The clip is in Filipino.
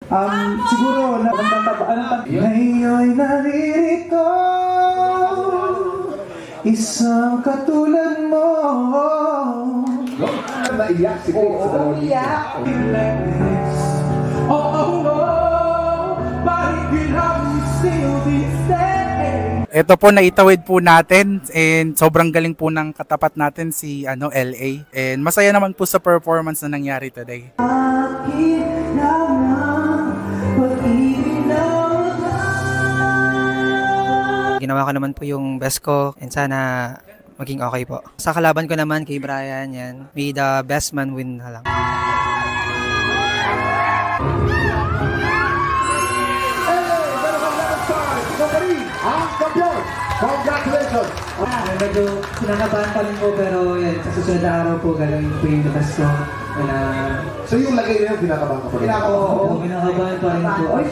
Siguro, ngayon'y naririto, isang katulad mo. Naiyak si Chris sa dalawang Like this. Oh no, but you love me still this day. Ito po naitawid po natin and sobrang galing po ng katapat natin si LA. And masaya naman po sa performance na nangyari today. Ginawa ko naman po yung best ko and sana maging okay po. Sa kalaban ko naman kay Brian, yan. May the best man win na lang. Ang kampiyon! Congratulations! Medyo kinakabahan pa rin po pero yan, sa susunod na araw po gagawin po yung labas ko. So yung lagay na yun, kinakabahan ka pa rin? Kinakabahan pa rin po.